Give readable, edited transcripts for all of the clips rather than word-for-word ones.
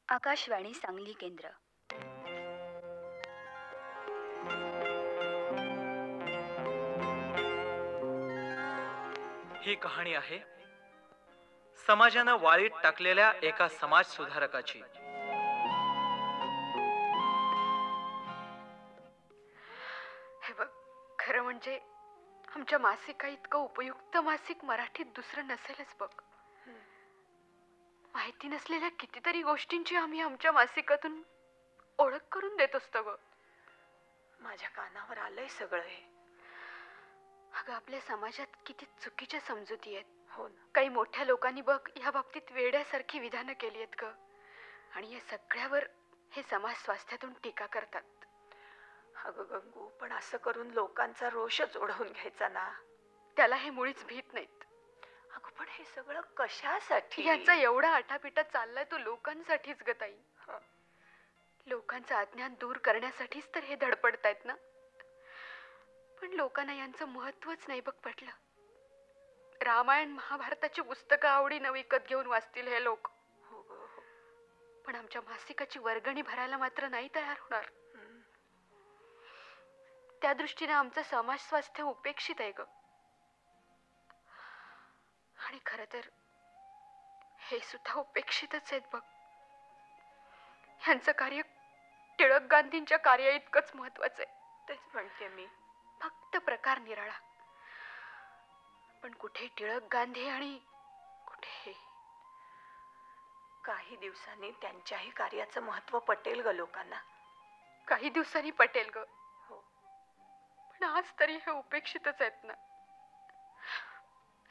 आकाशवाणी सांगली केंद्र. ही कहाणी आहे समाजानं वाळीत टाकलेल्या एका समाज सुधारकाची. हे बघ, खरं म्हणजे आमच्या मासिका इतकं उपयुक्त मासिक मराठीत दुसरं नसेलच बघ. माहिती नसलेल्या कितीतरी गोष्टींची आम्ही आमच्या मासिकातून ओळख करून देत असतो ग. माझ्या कानावर आलंय सगळं हे. अगं, आपल्या समाजात किती चुकीच्या समजुती आहेत. हो ना. काही मोठ्या लोकांनी बघ या बाबतीत वेड्यासारखी विधानं केली आहेत ग. आणि या सगळ्यावर हे समाज स्वास्थ्यातून टीका करतात. अगं गंगू, पण असं करून लोकांचा रोषच ओढवून घ्यायचा ना. त्याला हे मुळीच भीत नाहीत. अगं, पण हे सगळं कशासाठी? याचा एवढा आटापिटा चाललाय तो लोकांसाठीच ग ताई. लोकांचं अज्ञान दूर करण्यासाठीच तर हे धडपडतायत ना. पण लोकांना यांचं महत्वच नाही बघ पटलं. रामायण महाभारताची पुस्तकं आवडीनं विकत घेऊन वाचतील हे लोक. हो ग, हो. पण आमच्या मासिकाची वर्गणी भरायला मात्र नाही तयार होणार. त्या दृष्टीने आमचं समाज स्वास्थ्य उपेक्षित आहे ग. आणि खरं तर हे सुद्धा उपेक्षितच आहेत बघ. ह्यांचं कार्य टिळक गांधींच्या कार्या इतकंच महत्वाचं आहे. तेच म्हणते मी. फक्त प्रकार निराळा. पण कुठे टिळक गांधी आणि कुठे हे. काही दिवसांनी त्यांच्याही कार्याचं महत्व पटेल ग लोकांना. काही दिवसांनी पटेल ग. हो. पण आज तरी हे उपेक्षितच आहेत ना.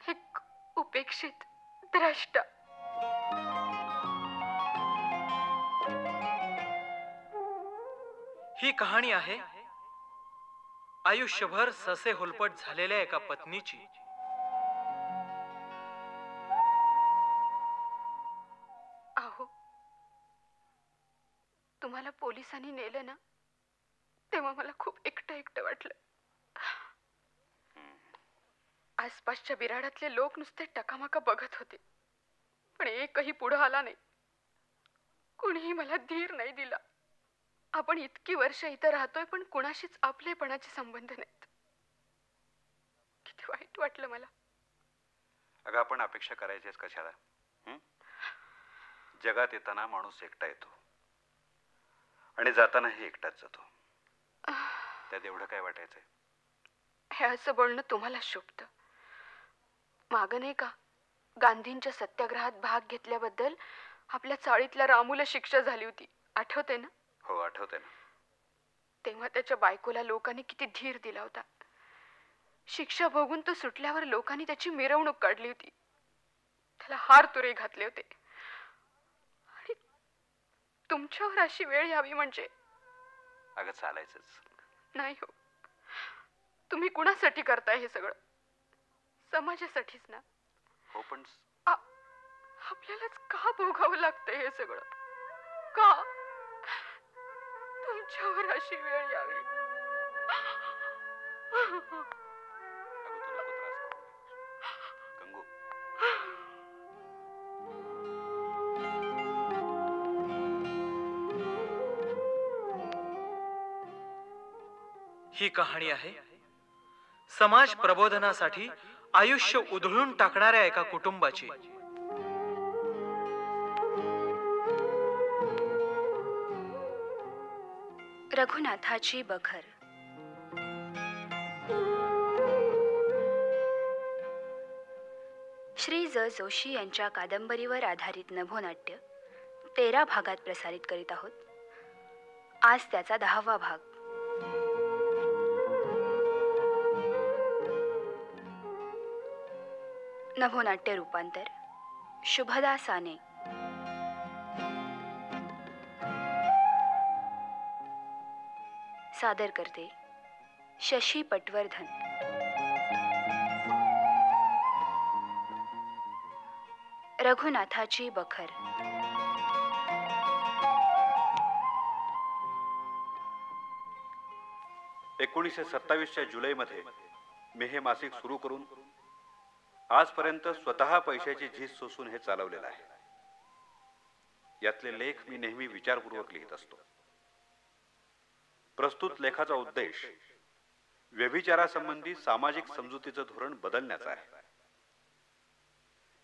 एक उपेक्षित द्रष्टा. ही कहाणी आहे आयुष्यभर ससे हुलपट झालेल्या एका पत्नीची. अहो, तुम्हाला पोलिसांनी नेलं ना, तेव्हा मला खूप एकटं एकटं वाटलं. आसपासच्या बिराडातले लोक नुसते टकामका बघत होते, पण एकही पुढं आला नाही. कुणीही मला धीर नाही दिला. आपण इतकी वर्ष इथं राहतोय पण कुणाशीच आपलेपणाचे संबंध नाहीत. किती वाईट वाटलं मला. अगं, आपण अपेक्षा करायचीच कशाला? जगात येताना माणूस एकटा येतो आणि जातानाही एकटाच जातो. त्यात एवढं काय वाटायचंय? हे असं बोलणं तुम्हाला शोभतं. मागं नाही का गांधींच्या सत्याग्रहात भाग घेतल्याबद्दल आपल्या चाळीतल्या रामूला शिक्षा झाली होती, आठवते ना? हो, आठवते ना. तेव्हा त्याच्या बायकोला लोकांनी किती धीर दिला होता. शिक्षा भोगून तो सुटल्यावर लोकांनी त्याची मिरवणूक काढली होती. त्याला हार तुरे घातले होते. आणि तुमच्यावर अशी वेळ यावी म्हणजे? अगं, चालायचंच नाही हो. तुम्ही कुणासाठी करताय हे सगळं? समाजासाठीच ना. हो, पण आपल्यालाच का भोगावं लागतंय हे सगळं? का तुमच्यावर अशी वेळ यावी? अगं, तू नको त्रास करून घेऊस. गंगू, ही कहाणी आहे समाज प्रबोधनासाठी आयुष्य उधळून टाकणाऱ्या एका कुटुंबाची. रघुनाथाची बखर. श्री ज. जोशी यांच्या कादंबरीवर आधारित नभोनाट्य 13 भागात प्रसारित करीत आहोत. आज त्याचा 10वा भाग. नभोनाट्य रूपांतर शुभदा साने. सादर करते शशी पटवर्धन. रघुनाथाची बखर. च्या जुलैमध्ये मी हे मासिक सुरू करून आजपर्यंत स्वतः पैशाची झीज सोसून हे चालवलेलं आहे. यातले लेख मी नेहमी विचारपूर्वक लिहित असतो. प्रस्तुत लेखाचा उद्देश व्यभिचारासंबंधी सामाजिक समजुतीचं धोरण बदलण्याचा आहे.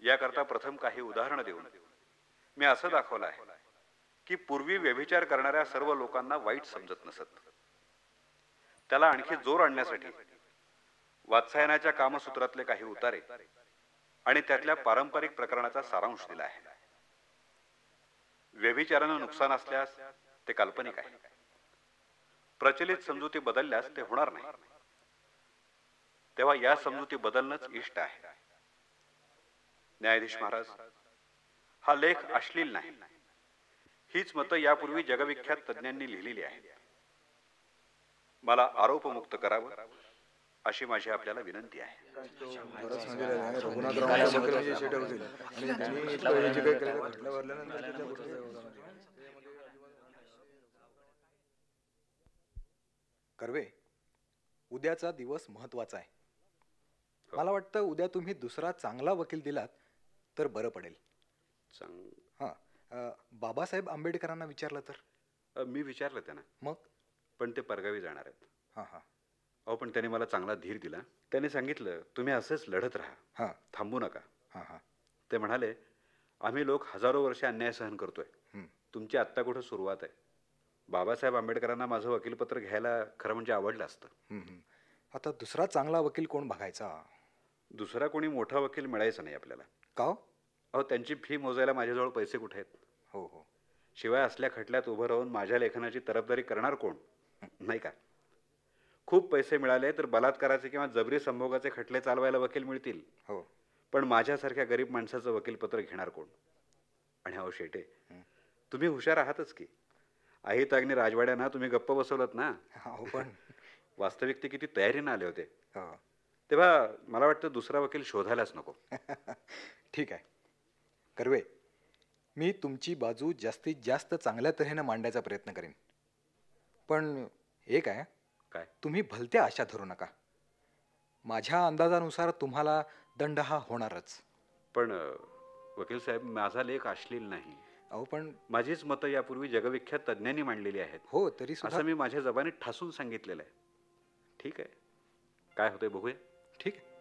याकरता प्रथम काही उदाहरणं देऊन मी असं दाखवलं आहे की पूर्वी व्यभिचार करणाऱ्या सर्व लोकांना वाईट समजत नसत. त्याला आणखी जोर आणण्यासाठी वात्सायनाच्या कामसूत्रातले काही उतारे आणि त्यातल्या पारंपरिक प्रकरणाचा सारांश दिला आहे. व्यभिचारानं नुकसान असल्यास ते काल्पनिक आहे. प्रचलित समजुती बदलल्यास ते होणार नाही. तेव्हा या समजुती बदलणंच इष्ट आहे. न्यायाधीश महाराज, हा लेख अश्लील नाही. हीच मतं यापूर्वी जगविख्यात तज्ञांनी लिहिलेली आहेत. मला आरोपमुक्त करावं अशी माझी आपल्याला विनंती आहे. कर्वे, उद्याचा दिवस महत्वाचा आहे. मला वाटतं उद्या तुम्ही दुसरा चांगला वकील दिलात तर बरं पडेल. बाबासाहेब आंबेडकरांना विचारलं तर? मी विचारलं त्यांना. मग? पण ते परगावी जाणार आहेत. हां. अहो, पण त्यांनी मला चांगला धीर दिला. त्यांनी सांगितलं, तुम्ही असंच लढत राहा, थांबू नका. ते म्हणाले, आम्ही लोक हजारो वर्षे अन्याय सहन करतोय. तुमची आत्ता कुठं सुरुवात आहे. बाबासाहेब आंबेडकरांना माझं वकीलपत्र घ्यायला खरं म्हणजे आवडलं असतं. आता दुसरा चांगला वकील कोण बघायचा? दुसरा कोणी मोठा वकील मिळायचा नाही आपल्याला. का? अहो, त्यांची फी मोजायला माझ्याजवळ पैसे कुठे आहेत? हो. शिवाय असल्या खटल्यात उभं राहून माझ्या लेखनाची तरफदारी करणार कोण? नाही का? खूप पैसे मिळाले तर बलात्काराचे किंवा जबरी संभोगाचे खटले चालवायला वकील मिळतील. हो. पण माझ्यासारख्या गरीब माणसाचं वकीलपत्र घेणार कोण? आणि अहो शेटे, तुम्ही हुशार आहातच की. आई तागणी राजवाड्यांना तुम्ही गप्प बसवलत ना. पण वास्तविक ते किती तयारीनं आले होते. हो. तेव्हा मला वाटतं दुसरा वकील शोधायलाच नको. ठीक आहे कर्वे, मी तुमची बाजू जास्तीत जास्त चांगल्या तऱ्हेनं मांडायचा प्रयत्न करेन. पण एक आहे, काय? तुम्ही भलत्या आशा धरू नका. माझ्या अंदाजानुसार तुम्हाला दंड हा होणारच. पण वकील साहेब, माझा लेख अश्लील नाही. अहो, पण माझीच मतं यापूर्वी जगविख्यात तज्ज्ञांनी मांडलेली आहेत. हो, तरी सुद्धा असं मी माझ्या जबानीत ठासून सांगितलेलं आहे. ठीक आहे, काय होतंय बघूया. ठीक आहे.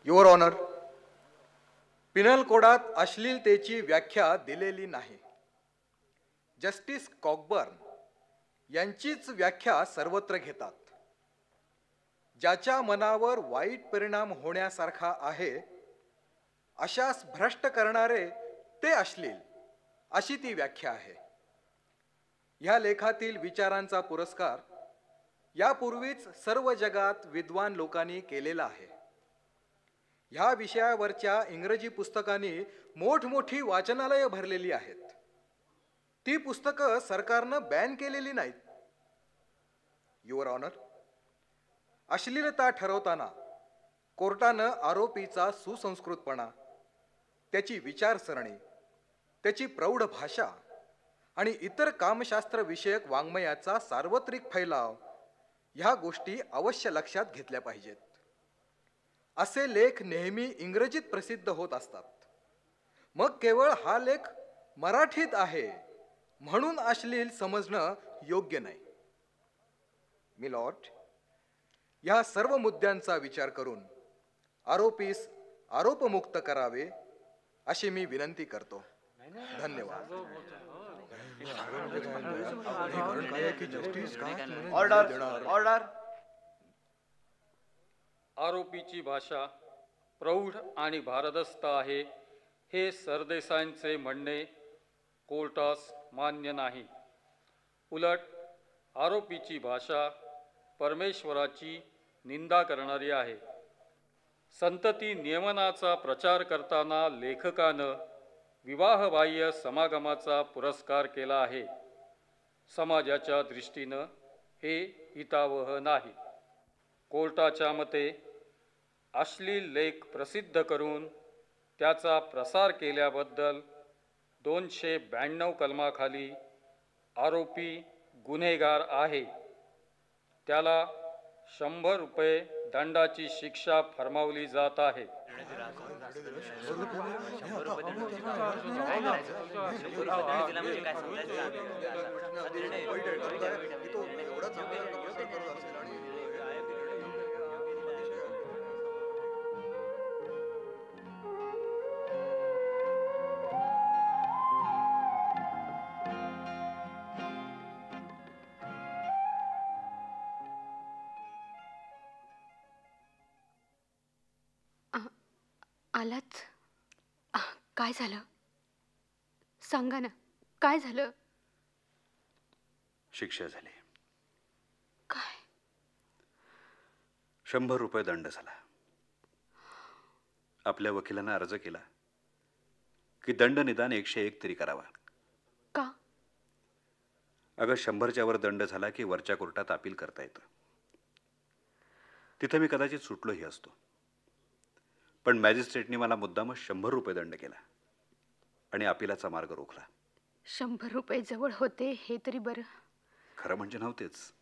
युअर ऑनर, पिनल कोडात अश्लीलतेची व्याख्या दिलेली नाही. जस्टिस कॉकबर्न यांचीच व्याख्या सर्वत्र घेतात. ज्याच्या मनावर वाईट परिणाम होण्यासारखा आहे अशास भ्रष्ट करणारे ते अश्लील, अशी ती व्याख्या आहे. ह्या लेखातील विचारांचा पुरस्कार यापूर्वीच सर्व जगात विद्वान लोकांनी केलेला आहे. ह्या विषयावरच्या इंग्रजी पुस्तकांनी मोठमोठी वाचनालयं भरलेली आहेत. ती पुस्तकं सरकारनं बॅन केलेली नाहीत. युअर ऑनर, अश्लीलता ठरवताना कोर्टानं आरोपीचा सुसंस्कृतपणा, त्याची विचारसरणी, त्याची प्रौढ भाषा आणि इतर कामशास्त्र विषयक वाङ्मयाचा सार्वत्रिक फैलाव ह्या गोष्टी अवश्य लक्षात घेतल्या पाहिजेत. असे लेख नेहमी इंग्रजीत प्रसिद्ध होत असतात. मग केवळ हा लेख मराठीत आहे म्हणून अश्लील समजणं योग्य नाही. मिलॉर्ड, या सर्व मुद्द्यांचा विचार करून आरोपीस आरोपमुक्त करावे अशी मी विनंती करतो. धन्यवाद. Order order. आरोपीची भाषा प्रौढ आणि भारदस्त आहे हे सरदेसाईंचे म्हणणे कोर्टास मान्य नाही. उलट आरोपीची भाषा परमेश्वराची निंदा करणारी आहे. संतती नियमनाचा प्रचार करताना लेखकानं विवाहबाह्य समागमाचा पुरस्कार केला आहे. समाजाच्या दृष्टीनं हे हितावह नाही. कोर्टाच्या मते अश्लील लेख प्रसिद्ध करून त्याचा प्रसार केल्याबद्दल 292 कलमाखाली आरोपी गुन्हेगार आहे. त्याला 100 रुपये दंडाची शिक्षा फरमावली जात आहे. आलात? काय झालं? सांगा ना, काय झालं? शिक्षा झाली. काय? 100 रुपये दंड झाला. आपल्या वकिलांना अर्ज केला की दंड निदान 101 तरी करावा. का? अगं 100च्या वर दंड झाला की वरच्या कोर्टात अपील करता येतं. तिथं मी कदाचित सुटलोही असतो, पण मॅजिस्ट्रेटने मला मुद्दामच 100 रुपये दंड केला आणि अपिलाचा मार्ग रोखला. 100 रुपये जवळ होते हे तरी बरं. खरं म्हणजे नव्हतेच.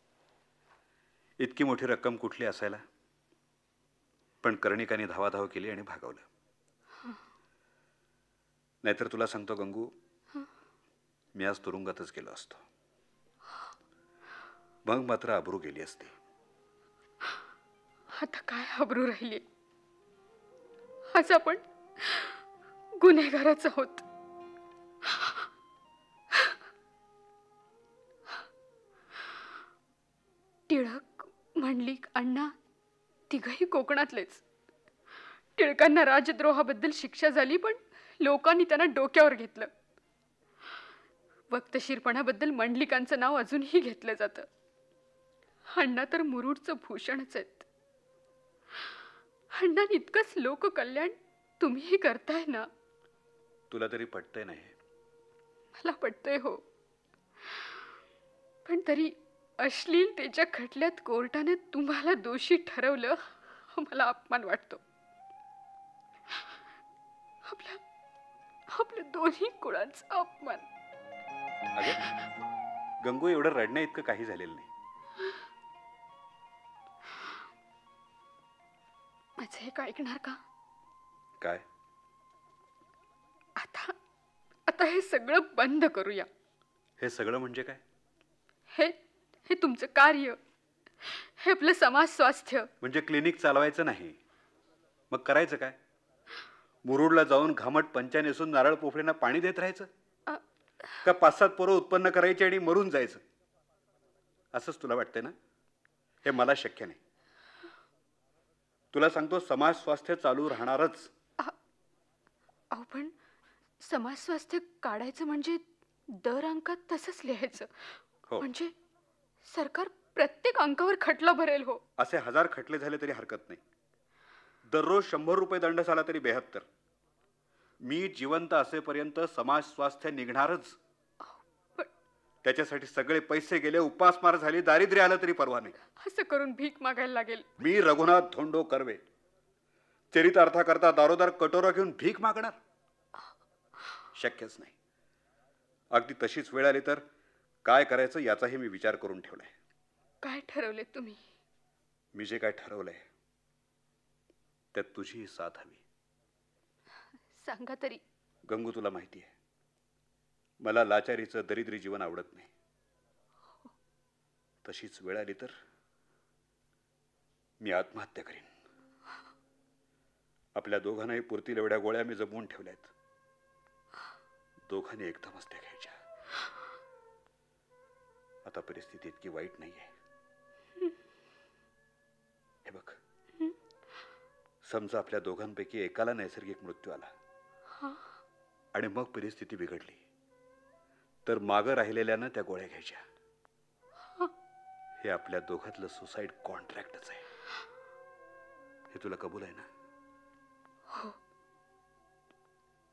इतकी मोठी रक्कम कुठली असायला, पण कर्णिकाने धावाधाव केली आणि भागवलं. नाहीतर तुला सांगतो गंगू, मी आज तुरुंगातच गेलो असतो. मग मात्र आबरू गेली असती. आता काय आबरू राहिली? आज आपण गुन्हेगारच आहोत. टिळक, मंडलिक, अण्णा तिघही कोकणातलेच. टिळकांना राजद्रोहाबद्दल शिक्षा झाली, पण लोकांनी त्यांना डोक्यावर घेतलं. वक्तशीरपणाबद्दल मंडलिकांचं नाव अजूनही घेतलं जातं. अण्णा तर मुरुडचं भूषणच आहेत. अण्णा इतकंच लोककल्याण तुम्हीही करताय ना. तुला तरी पटतंय नाही? मला पटतंय हो, पण तरी अश्लीलतेच्या खटल्यात कोर्टाने तुम्हाला दोषी ठरवलं हा मला अपमान वाटतो. आपल्या दोन्ही कुळांचा अपमान. अगं गंगू, एवढं रडण्या इतकं काही झालेलं नाही. माझं एक ऐकणार का? काय? आता हे सगळं बंद करूया. हे सगळं म्हणजे काय? हे तुमचं कार्य, हे आपलं समाज स्वास्थ्य. म्हणजे क्लिनिक चालवायचं नाही, मग करायचं काय? मुरुडला जाऊन घामट पंचा नेसून नारळ पोफळींना पाणी देत राहायचं का? 5-7 पोरं उत्पन्न करायची आणि मरून जायचं, असंच तुला वाटतंय ना? हे मला शक्य नाही. तुला सांगतो, समाज स्वास्थ्य चालू राहणारच. अहो, पण समाज स्वास्थ्य काढायचं म्हणजे दर अंकात तसंच लिहायचं. हो. म्हणजे सरकार प्रत्येक अंकावर खटला भरेल. हो, असे 1000 खटले झाले तरी हरकत नाही. दररोज 100 रुपये दंड झाला तरी 72. मी जिवंत असेपर्यंत समाज स्वास्थ्य निघणारच. त्याच्यासाठी सगळे पैसे गेले, उपासमार झाली, दारिद्र्य आलं तरी परवा नाही. असं करून भीक मागायला लागेल. मी रघुनाथ धोंडो कर्वे चरितार्था करता दारोदार कटोरा घेऊन भीक मागणार? शक्यच नाही. अगदी तशीच वेळ आली तर काय करायचं याचाही मी विचार करून ठेवलाय. काय ठरवले तुम्ही? मी जे काय ठरवलंय त्यात तुझी साथ हवी. सांगा तरी. गंगू, तुला माहिती आहे, मला लाचारीचं दरिद्री जीवन आवडत नाही. तशीच वेळ आली तर मी आत्महत्या करीन. आपल्या दोघांनाही पुरतील एवढ्या गोळ्या मी जमवून ठेवल्यात. दोघांनी एकदमच त्या घ्यायच्या. आता परिस्थिती इतकी वाईट नाहीये. हे बघ, समजा आपल्या दोघांपैकी एकाला नैसर्गिक मृत्यू आला आणि मग परिस्थिती बिघडली तर मागं राहिलेल्यानं त्या गोळ्या घ्यायच्या. हे आपल्या दोघातलं सुसाईड कॉन्ट्रॅक्टच आहे. हे तुला कबूल आहे ना? हो,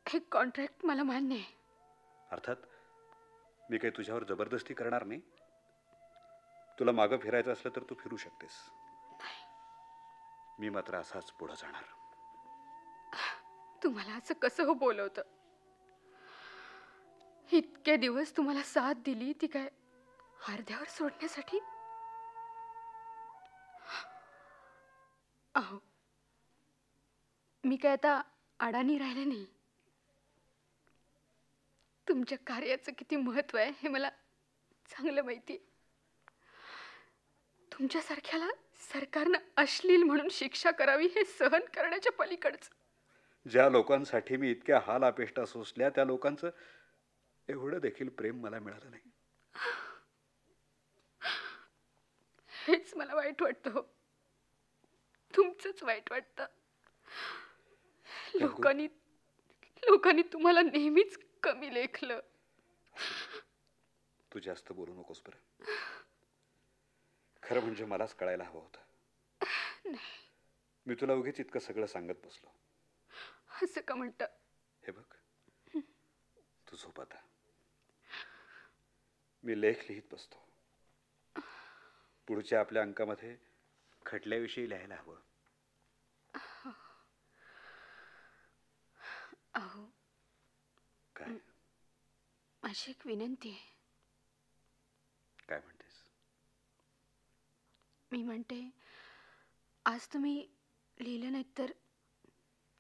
हे कॉन्ट्रॅक्ट मला मान्य आहे. अर्थात मी काही तुझ्यावर जबरदस्ती करणार नाही. तुला मागं फिरायचं असलं तर तू फिरू शकतेस. मी मात्र असाच पुढे जाणार. तुम्हाला असं कसं हो बोलवतं? इतके दिवस तुम्हाला साथ दिली ती काय अर्ध्यावर सोडण्यासाठी? अहो, मी काय आता अडाणी राहिले नाही. तुमच्या कार्याचं किती महत्व आहे हे मला चांगलं माहिती. तुमच्यासारख्याला सरकारनं अश्लील म्हणून शिक्षा करावी हे सहन करण्याच्या पलीकडचं. ज्या लोकांसाठी मी इतक्या हाल अपेष्टा सोसल्या त्या लोकांचं एवढं देखील प्रेम मला मिळालं नाही. हेच मला वाईट वाटतं हो. तुमचंच वाईट वाटतं. लोकांनी तुम्हाला नेहमीच कमी लेखलं. तू जास्त बोलू नकोस बरं. खरं म्हणजे मलाच कळायला हवं होतं. मी तुला उगीच इतकं सगळं सांगत बसलो. असं का म्हणता? हे बघ, तू झोप आता. मी लेख लिहित बसतो. पुढच्या आपल्या अंकामध्ये खटल्याविषयी लिहायला हवं. अहो, काय माझी एक विनंती आहे. काय म्हणतेस? मी म्हणते, आज तुम्ही लिहिलं नाहीत तर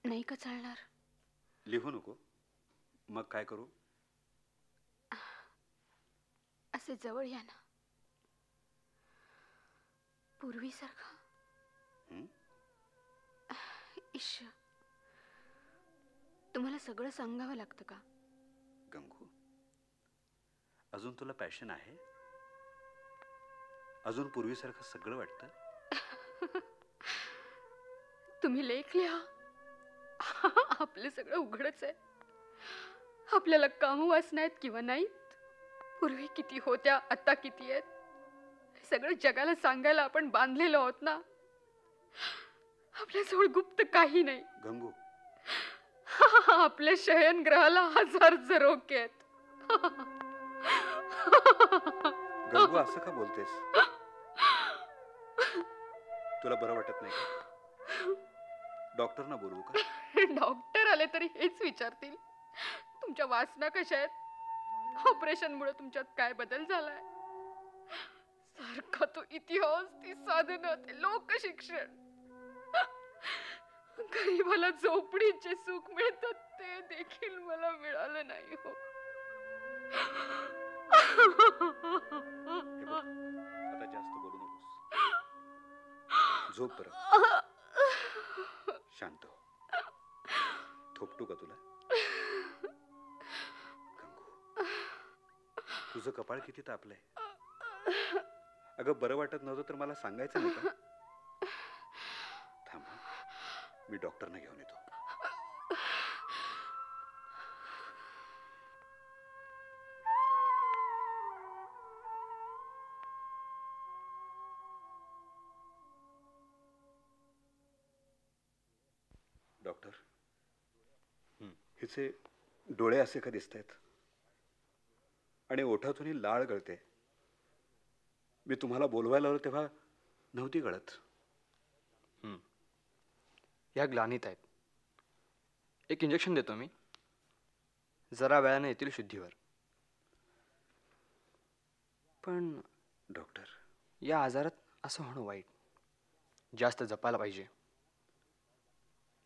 नाही का चालणार? लिहू नको. मग काय करू? असे जवळ या ना, पूर्वीसारखं. इश्श, तुम्हाला सगळं सांगावं लागतं का? गंगू, अजून तुला पॅशन आहे? अजून पूर्वीसारखं सगळं वाटतं? तुम्ही लेख लिहा. आपलं सगळं उघडच आहे. आपल्याला काम वासना आहेत किंवा नाहीत, पूर्वी किती होत्या आता किती आहेत, हे सगळं जगाला सांगायला आपण बांधलेलो आहोत ना. आपल्याजवळ गुप्त काही नाही. गंगू, आपल्या शयनग्रहाला 1000 झरोके आहेत. गंगू, असं का बोलतेस? तुला बरं वाटत नाही का? डॉक्टरना बोलवू का? डॉक्टर आले तरी हेच विचारतील, तुमच्या वासना कशा आहेत, ऑपरेशनमुळे तुमच्यात काय बदल झालाय. सारखा तो इतिहास, ती साधनं, ते लोकशिक्षण. गरीबाला झोपडीचे सुख मिळतात ते देखील मला मिळालं नाही हो. हे बघ, आता जास्त बोलू नकोस. झोप बरं. शांत हो. थोपटू का तुला? गंगू, तुझं कपाळ किती तापलंय. अगं, बरं वाटत नव्हतं तर मला सांगायचं नाही का? थांब, मी डॉक्टरना घेऊन येतो. डॉक्टर, हिचे डोळे असे का दिसत आहेत आणि ओठातूनही लाळ गळते. मी तुम्हाला बोलवायला आलो तेव्हा नव्हती गळत. या ग्लानीत आहेत. एक इंजेक्शन देतो मी, जरा वेळाने येतील शुद्धीवर. पण डॉक्टर, या आजारात असं होणं वाईट. जास्त जपायला पाहिजे.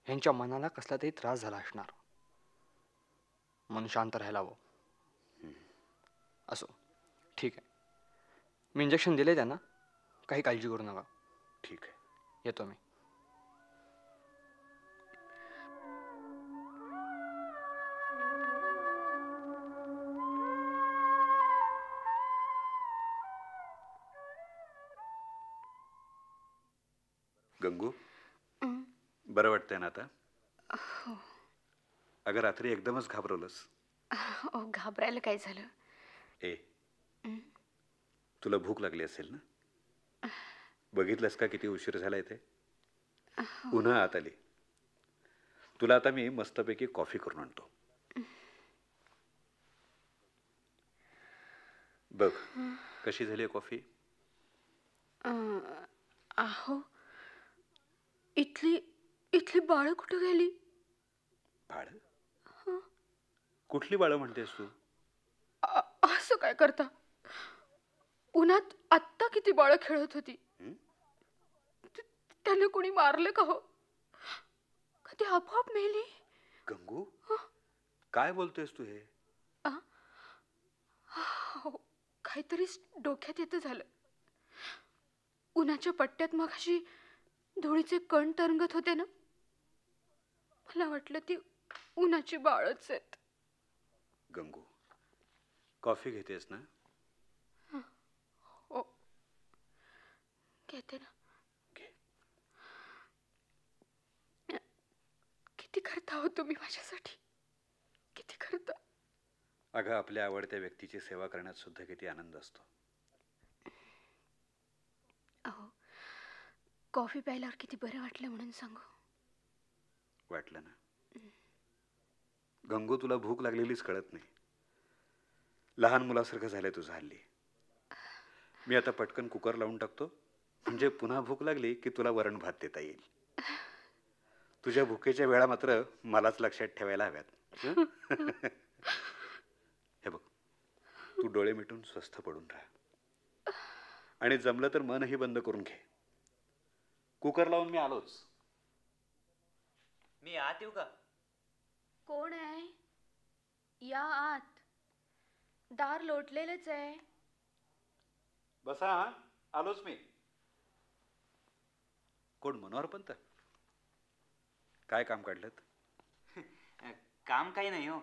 ह्यांच्या मनाला कसला तरी त्रास झाला असणार. मन शांत राहायला हवं. असो, ठीक आहे. मी इंजेक्शन दिले त्यांना, काही काळजी करू नका. ठीक आहे, येतो मी. गंगू, बरं वाटतंय ना आता? अगं, रात्री एकदमच घाबरवलंस. घाबरायला काय झालं? ए, तुला भूक लागली असेल ना? बघितलंस का किती उशीर झालाय ते? पुन्हा आत आली. तुला आता मी मस्तपैकी कॉफी करून आणतो. बघ कशी झाली आहे कॉफी. अहो, इथली इथली बाळं कुठं गेली? बाळ? कुठली बाळं म्हणतेस तू? असं काय करता? उन्हात आत्ता किती बाळं खेळत होती. त्यांना कोणी मारलं का हो? का ती आपोआप मेली? गंगू, काय बोलतोयस तू हे? हो, काहीतरी डोक्यात येतं झालं. उन्हाच्या पट्ट्यात मग अशी धुळीचे कण तरंगत होते ना, मला वाटलं ती उन्हाची बाळच आहेत. गंगू, कॉफी घेतेस ना? हो, घेते ना. घे. किती करता हो तुम्ही माझ्यासाठी, किती करता. अगं, आपल्या आवडत्या व्यक्तीची सेवा करण्यात सुद्धा किती आनंद असतो. अहो, कॉफी प्यायल्यावर किती बरं वाटलं म्हणून सांगू. वाटलं ना? गंगू, तुला भूक लागलेलीच कळत नाही. लहान मुलासारखं झालंय तुझं हल्ली. मी आता पटकन कुकर लावून टाकतो, म्हणजे पुन्हा भूक लागली की तुला वरण भात देता येईल. तुझ्या भुकेच्या वेळा मात्र मलाच लक्षात ठेवायला हव्यात. हे बघ, तू डोळे मिटून स्वस्थ पडून राहा आणि जमलं तर मनही बंद करून घे. कुकर लावून मी आलोच. मी आत येऊ का? कोण आहे? या आत. दार लोटलेलंच आहे. बसा. हा, आलोच मी. कोण, मनोहर पंत? काय काम काढलं? काम काही नाही हो.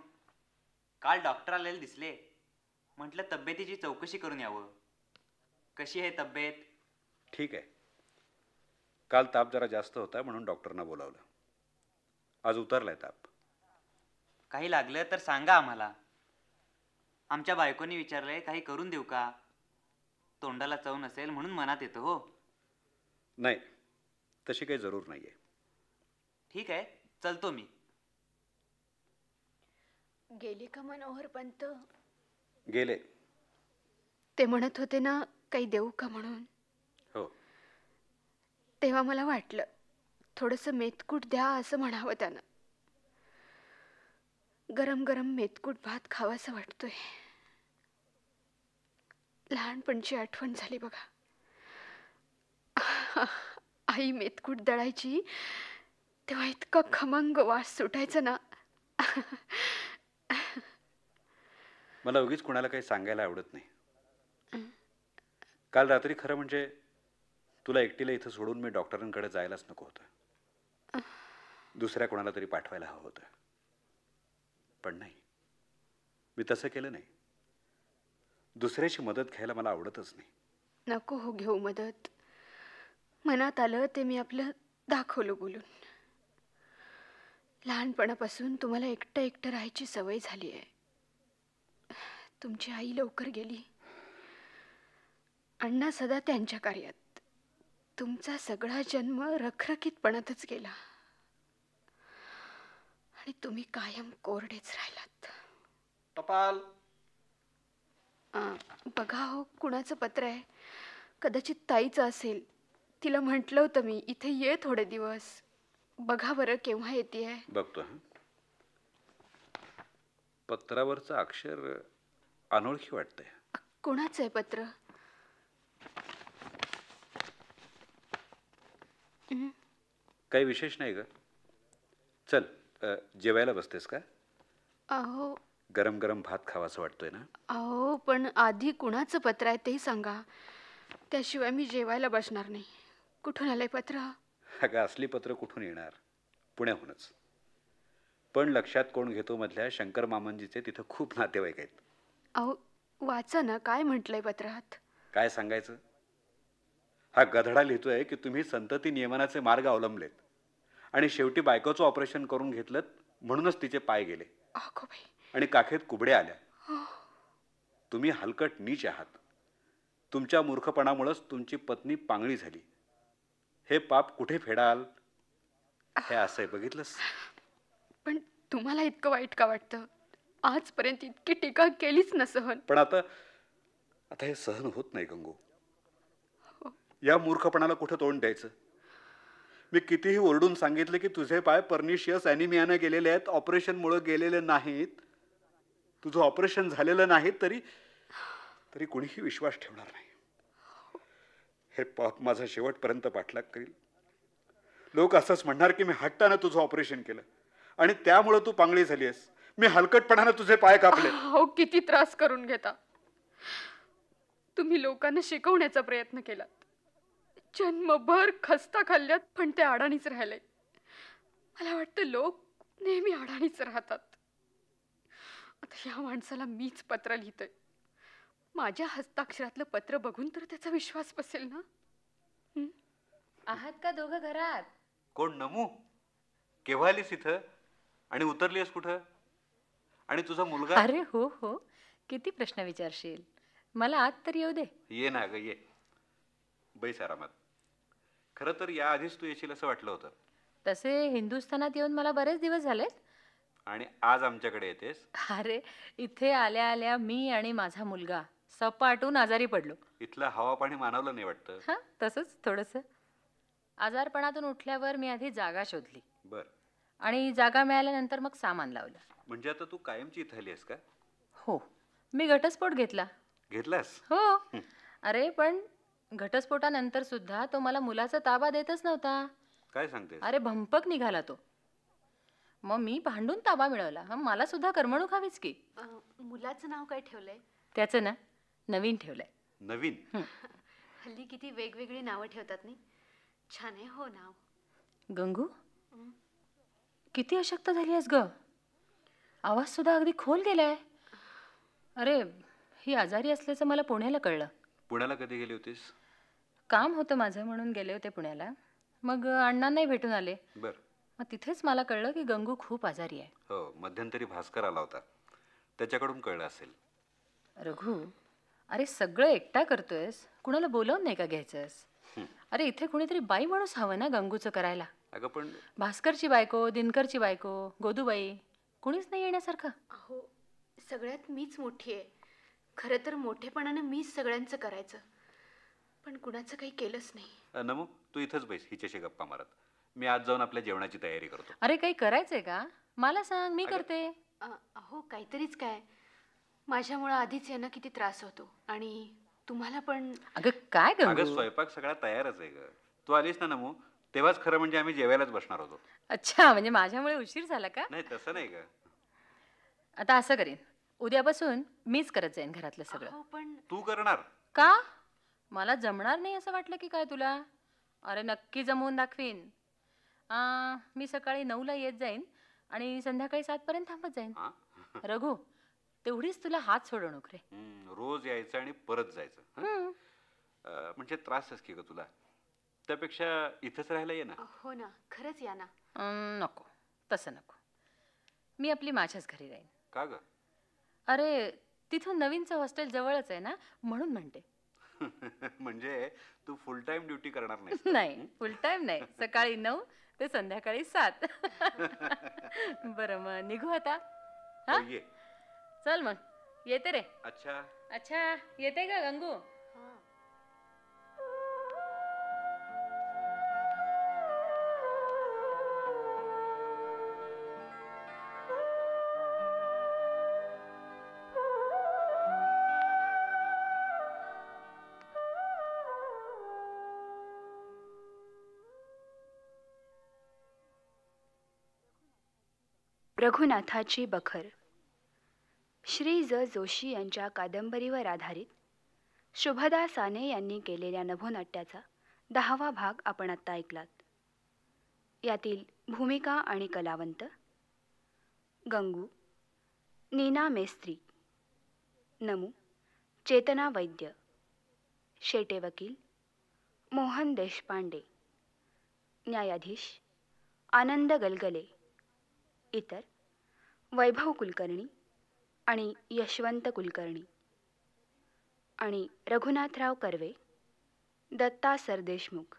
काल डॉक्टर आलेले दिसले. म्हटलं तब्येतीची चौकशी करून यावं. कशी आहे तब्येत? ठीक आहे. काल ताप जरा जास्त होता म्हणून डॉक्टरना बोलावलं. आज उतरलाय ताप. काही लागलं तर सांगा आम्हाला. आमच्या बायकोनी विचारलंय काही करून देऊ का? तोंडाला चव नसेल म्हणून मनात येतं हो. नाही, तशी काही जरूर नाहीये. ठीक आहे, चलतो मी. गेले का मनोहर पंत? गेले. ते म्हणत होते ना काही देऊ का म्हणून. हो. तेव्हा मला वाटलं थोडंसं मेथकूट द्या असं म्हणावं त्यानं. गरम गरम मेथकूट भात खावासा वाटतोय. लहानपणची आठवण झाली बघा. आई मेथकूट दळायची तेव्हा इतका खमंग वास सुटायचा ना. मला उगीच कुणाला काही सांगायला आवडत नाही. काल रात्री खरं म्हणजे तुला एकटीला इथं सोडून मी डॉक्टरांकडे जायलाच नको होतं. दुसऱ्या कोणाला तरी पाठवायला हवं होतं. पण नाही, मी तसं केलं नाही. दुसऱ्याची मदत घ्यायला मला आवडतच नाही. नको हो घेऊ मदत. मनात आलं ते मी आपलं दाखवलं बोलून. लहानपणापासून तुम्हाला एकटं एकटं राहायची सवय झाली आहे. तुमची आई लवकर गेली. अण्णा सदा त्यांच्या कार्यात. तुमचा सगळा जन्म रखरखीतपणातच गेला आणि तुम्ही कायम कोरडेच राहिलात. टपाल. बघा हो, कुणाचं पत्र आहे? कदाचित ताईचं असेल. तिला म्हटलं होतं मी इथे ये थोडे दिवस. बघा बरं केव्हा येतेय. बघतो. हा, पत्रावरचं अक्षर अनोळखी वाटतंय. कोणाचं आहे पत्र? काही विशेष नाही ग. चल, जेवायला बसतेस का? अहो गरम गरम भात खावासं वाटतोय ना? अहो पण आधी कुणाचं पत्र आहे ते सांगा. त्याशिवाय मी जेवायला बसणार नाही. कुठून आलंय पत्र? अगं, असली पत्र कुठून येणार? पुण्याहूनच. पण लक्षात कोण घेतो मधल्या शंकर मामंजीचे तिथं खूप नातेवाईक आहेत. अहो वाचा ना, काय म्हटलंय पत्रात? काय सांगायचं? हा गधडा लिहितोय की तुम्ही संतती नियमनाचे मार्ग अवलंबलेत आणि शेवटी बायकोचं ऑपरेशन करून घेतलं म्हणूनच तिचे पाय गेले अगो बाई. आणि काखेत कुबड्या आल्या. तुम्ही हलकट नीच आहात. तुमच्या मूर्खपणामुळेच तुमची पत्नी पांगळी झाली. हे पाप कुठे फेडाल? हे असं आहे, बघितलंस? पण तुम्हाला इतकं वाईट का वाटतं? आजपर्यंत इतकी टीका केलीच न सहन. पण आता आता हे सहन होत नाही गंगू. या मूर्खपणाला कुठं तोंड द्यायचं? मी कितीही ओरडून सांगितले की तुझे पाय पर्निशियस ॲनिमियाने गेलेले आहेत, ऑपरेशनमुळे गेलेले नाहीत, तुझं ऑपरेशन झालेलं नाही, तरी तरी कुणीही विश्वास ठेवणार नाही. हे पाप माझा शेवटपर्यंत पाठलाग करील. लोक असंच म्हणणार की मी हट्टानं तुझं ऑपरेशन केलं आणि त्यामुळे तू पांगळी झाली आहेस, मी हलकटपणानं तुझे पाय कापले. हो, किती त्रास करून घेता तुम्ही. लोकांना शिकवण्याचा प्रयत्न केलात, जन्मभर खस्ता खाल्ल्यात, पण ते अडाणीच राहिले. मला वाटतं लोक नेहमी अडाणीच राहतात. आता या माणसाला मीच पत्र लिहितोय. माझ्या हस्ताक्षरातलं पत्र बघून तर त्याचा विश्वास बसेल ना. आहात का दोघं घरात? कोण? नमू? केव्हा आलीस इथं आणि उतरलीस कुठं? आणि तुझा मुलगा? अरे हो हो, किती प्रश्न विचारशील. मला आत तर येऊ दे. ये ना ग, ये. बैस आरामात. खरं तर या आधीच तू येशील असं वाटलं होतं. तसे हिंदुस्थानात येऊन मला बरेच दिवस झालेत. आणि आज आमच्याकडे येतेस? अरे इथे आल्या आल्या मी आणि माझा मुलगा सपाटून आजारी पडलो. इथलं हवा पाणी मानवलं नाही वाटतं. हा, तसंच थोडंसं. आजारपणातून उठल्यावर मी आधी जागा शोधली बर. आणि जागा मिळाल्यानंतर मग सामान लावलं. म्हणजे आता तू कायमची इथं आली आहेस का? हो, मी घटस्फोट घेतला. घेतलास? हो. अरे पण घटस्फोटानंतर सुद्धा तो मला मुलाचा ताबा देतच नव्हता. काय सांगतेस? अरे भंपक निघाला तो. मग मी भांडून ताबा मिळवला. मला सुद्धा करमणूक हवीच की. मुलाचं नाव काय ठेवलंय? त्याचं ना नवीन ठेवलंय. नवीन? हल्ली किती वेगवेगळी नावं ठेवतात नाही. छान आहे हो नाव. गंगू, किती अशक्त झाली आहेस ग. आवाज सुद्धा अगदी खोल गेलाय. अरे ही आजारी असल्याचं मला पुण्याला कळलं. पुण्याला कधी गेली होतीस? काम होतं माझं म्हणून गेले होते पुण्याला. मग अण्णांनाही भेटून आले. बर. मग तिथेच मला कळलं की गंगू खूप आजारी आहे. हो, मध्यंतरी भास्कर आला होता, त्याच्याकडून कळलं असेल. रघु, अरे सगळं एकटा करतोयस, कुणाला बोलावून नाही का घ्यायचंस? अरे इथे कुणीतरी बाई माणूस हवं ना गंगूचं करायला. अगं पण भास्करची बायको, दिनकरची बायको, गोदूबाई, कुणीच नाही येण्यासारखं. अहो, सगळ्यात मीच मोठी आहे. खरं तर मोठेपणानं मीच सगळ्यांचं करायचं, पण कुणाचं काही केलंच नाही. नमू, तू इथंच बैस हिच्याशी गप्पा मारत. मी आज जाऊन आपल्या जेवणाची तयारी करतो. अरे काही करायचंय का? मला सांग, मी करते. अहो काहीतरीच काय. माझ्यामुळं आधीच यांना किती त्रास होतो आणि तुम्हाला पण. अगं काय अगं गंगू? स्वयंपाक सगळा तयारच आहे ग. तू आलीस ना नमू, तेव्हाच खरं म्हणजे आम्ही जेवायलाच बसणार होतो. अच्छा, म्हणजे माझ्यामुळे उशीर झाला का? नाही तसं नाही ग. आता असं करीन, उद्यापासून मीच करत जाईन घरातलं सगळं. हो पण तू करणार? का? मला जमणार नाही असं वाटलं की काय तुला? अरे नक्की जमवून दाखवीन. मी सकाळी 9ला येत जाईन आणि संध्याकाळी 7पर्यंत थांबत जाईन. रघु, तेवढीच तुला हात सोडवणूक रे. रोज यायचं आणि परत जायचं. म्हणजे त्रासच की ग तुला. त्यापेक्षा इथंच राहायला ये ना. हो ना, खरंच या ना. नको, तसं नको. मी आपली माझ्याच घरी राहीन. का ग? अरे तिथून नवीनचं हॉस्टेल जवळच आहे ना, म्हणून म्हणते. म्हणजे तू फुल टाइम ड्युटी करणार नाही? नाही, फुल टाइम नाही. सकाळी 9 ते संध्याकाळी 7. बरं मग निघू आता. हा, ये. चल मग, येते रे. अच्छा अच्छा, येते का गंगू? रघुनाथाची बखर, श्री ज. जोशी यांच्या कादंबरीवर आधारित शुभदा साने यांनी केलेल्या नभोनाट्याचा 10वा भाग आपण आत्ता ऐकलात. यातील भूमिका आणि कलावंत: गंगू नीना मेस्त्री, नमू चेतना वैद्य, शेटे वकील मोहन देशपांडे, न्यायाधीश आनंद गलगले, इतर वैभव कुलकर्णी आणि यशवंत कुलकर्णी, आणि रघुनाथराव कर्वे, दत्ता सरदेशमुख.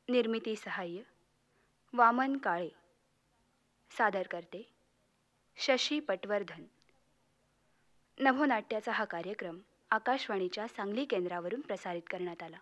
निर्मिती सहाय्य वामन काळे. सादरकर्ते शशी पटवर्धन. नभोनाट्याचा हा कार्यक्रम आकाशवाणीच्या सांगली केंद्रावरून प्रसारित करण्यात आला.